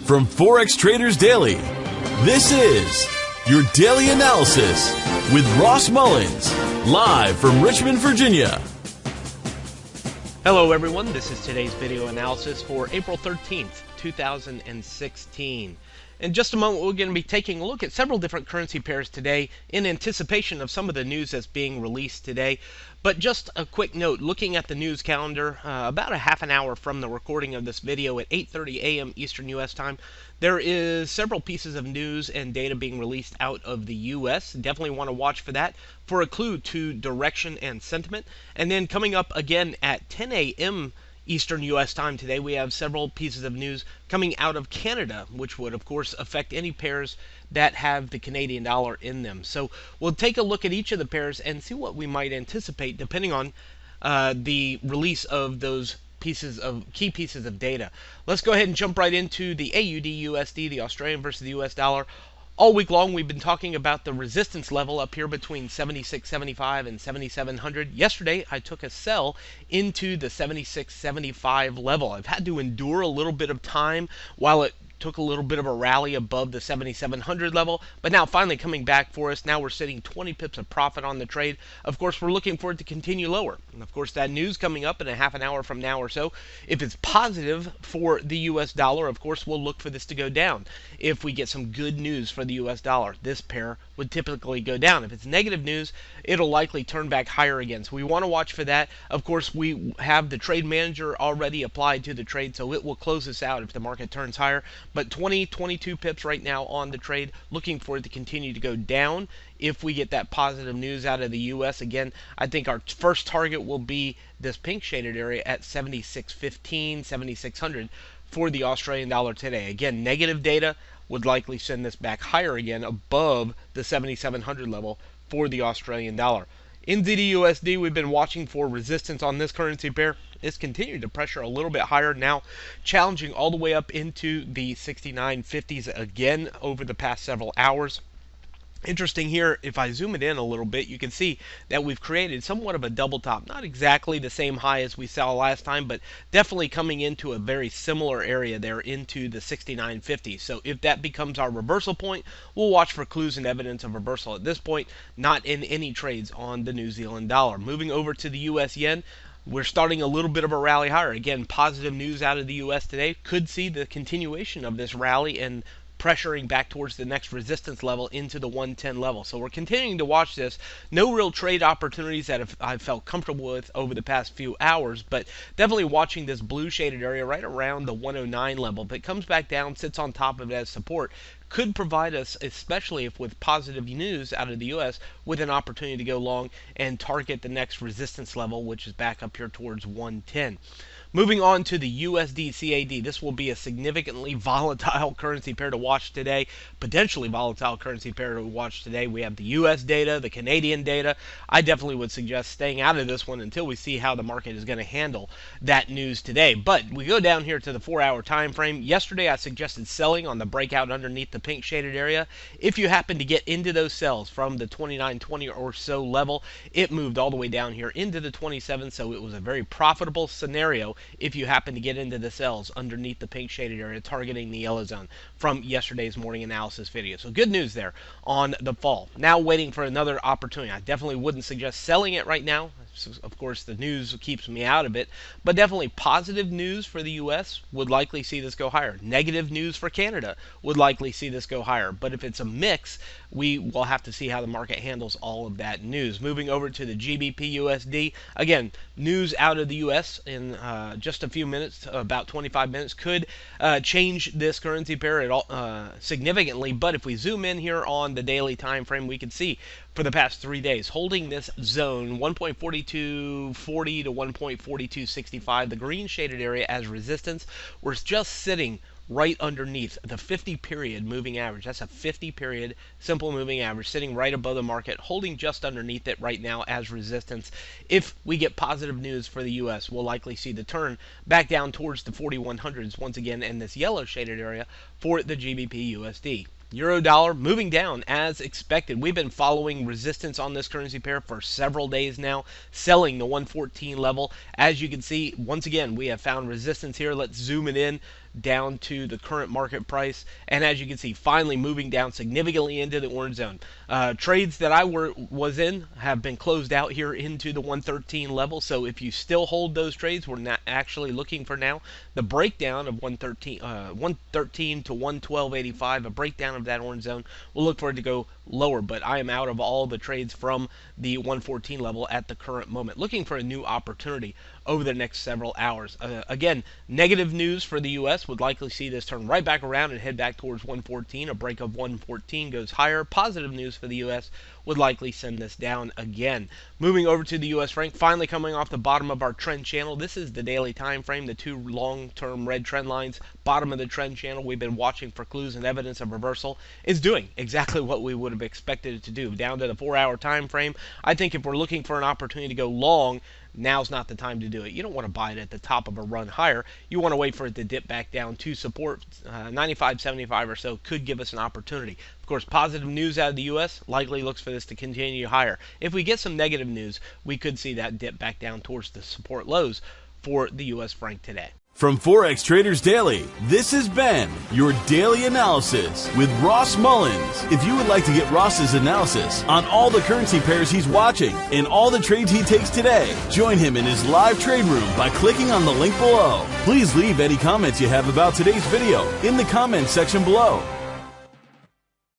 From Forex Traders Daily, this is your daily analysis with Ross Mullins, live from Richmond, Virginia. Hello everyone, this is today's video analysis for April 13th, 2016. In just a moment, we're going to be taking a look at several different currency pairs today in anticipation of some of the news that's being released today. But just a quick note, looking at the news calendar, about a half an hour from the recording of this video at 8:30 a.m. Eastern U.S. time, there is several pieces of news and data being released out of the U.S. Definitely want to watch for that for a clue to direction and sentiment. And then coming up again at 10 a.m. Eastern U.S. time today, we have several pieces of news coming out of Canada, which would, of course, affect any pairs that have the Canadian dollar in them. So we'll take a look at each of the pairs and see what we might anticipate depending on the release of those key pieces of data. Let's go ahead and jump right into the AUDUSD, the Australian versus the U.S. dollar. All week long, we've been talking about the resistance level up here between 76.75 and 7700. Yesterday, I took a sell into the 76.75 level. I've had to endure a little bit of time while it took a little bit of a rally above the 7700 level, but now finally coming back for us. Now we're sitting 20 pips of profit on the trade. Of course, we're looking for it to continue lower. And of course, that news coming up in a half an hour from now or so, if it's positive for the US dollar, of course, we'll look for this to go down. If we get some good news for the US dollar, this pair would typically go down. If it's negative news, it'll likely turn back higher again. So we want to watch for that. Of course, we have the trade manager already applied to the trade, so it will close this out if the market turns higher. But 22 pips right now on the trade, looking for it to continue to go down if we get that positive news out of the U.S. Again, I think our first target will be this pink shaded area at 76.15, 7600 for the Australian dollar today. Again, negative data would likely send this back higher again above the 7700 level for the Australian dollar. NZD-USD, we've been watching for resistance on this currency pair. It's continued to pressure a little bit higher now, challenging all the way up into the 69.50s again over the past several hours. Interesting here, if I zoom it in a little bit, you can see that we've created somewhat of a double top. Not exactly the same high as we saw last time, but definitely coming into a very similar area there into the 69.50. So if that becomes our reversal point, we'll watch for clues and evidence of reversal. At this point, not in any trades on the New Zealand dollar. Moving over to the US yen, we're starting a little bit of a rally higher. Again, positive news out of the US today. Could see the continuation of this rally and pressuring back towards the next resistance level into the 110 level. So we're continuing to watch this. No real trade opportunities that I've felt comfortable with over the past few hours, but definitely watching this blue shaded area right around the 109 level. If it comes back down, sits on top of it as support, could provide us, especially if with positive news out of the U.S., with an opportunity to go long and target the next resistance level, which is back up here towards 110. Moving on to the USD CAD, this will be a significantly volatile currency pair to watch today, potentially volatile currency pair to watch today. We have the US data, the Canadian data. I definitely would suggest staying out of this one until we see how the market is going to handle that news today. But we go down here to the 4-hour time frame. Yesterday I suggested selling on the breakout underneath the pink shaded area. If you happen to get into those sells from the 29.20 or so level, it moved all the way down here into the 27, so it was a very profitable scenario if you happen to get into the sells underneath the pink shaded area targeting the yellow zone from yesterday's morning analysis video. So good news there on the fall. Now waiting for another opportunity. I definitely wouldn't suggest selling it right now. Of course, the news keeps me out of it, but definitely positive news for the U.S. would likely see this go higher. Negative news for Canada would likely see this go higher. But if it's a mix, we will have to see how the market handles all of that news. Moving over to the GBPUSD, again, news out of the U.S. in just a few minutes, about 25 minutes, could change this currency pair at all, significantly. But if we zoom in here on the daily time frame, we can see for the past 3 days, holding this zone 1.4240 to 1.4265, the green shaded area as resistance. We're just sitting right underneath the 50-period moving average. That's a 50-period simple moving average sitting right above the market, holding just underneath it right now as resistance. If we get positive news for the U.S., we'll likely see the turn back down towards the 4100s once again in this yellow shaded area for the GBPUSD. Euro dollar moving down as expected. We've been following resistance on this currency pair for several days now, selling the 114 level. As you can see, once again, we have found resistance here. Let's zoom it in. down to the current market price, and as you can see, finally moving down significantly into the orange zone. Trades that I was in have been closed out here into the 113 level, so if you still hold those trades, we're not actually looking for now the breakdown of 113 to 112.85, a breakdown of that orange zone. We'll look for it to go lower, but I am out of all the trades from the 114 level at the current moment, looking for a new opportunity over the next several hours. Again, negative news for the U.S. would likely see this turn right back around and head back towards 114. A break of 114 goes higher. Positive news for the U.S. would likely send this down again. Moving over to the U.S. franc, finally coming off the bottom of our trend channel. This is the daily time frame, the two long-term red trend lines, bottom of the trend channel. We've been watching for clues and evidence of reversal. It's doing exactly what we would have expected it to do. Down to the 4-hour time frame, I think if we're looking for an opportunity to go long, now's not the time to do it. You don't want to buy it at the top of a run higher. You want to wait for it to dip back down to support. 95.75 or so could give us an opportunity. Of course, positive news out of the U.S. likely looks for this to continue higher. If we get some negative news, we could see that dip back down towards the support lows for the U.S. franc today. From Forex Traders Daily, this has been your daily analysis with Ross Mullins. If you would like to get Ross's analysis on all the currency pairs he's watching and all the trades he takes today, join him in his live trade room by clicking on the link below. Please leave any comments you have about today's video in the comments section below.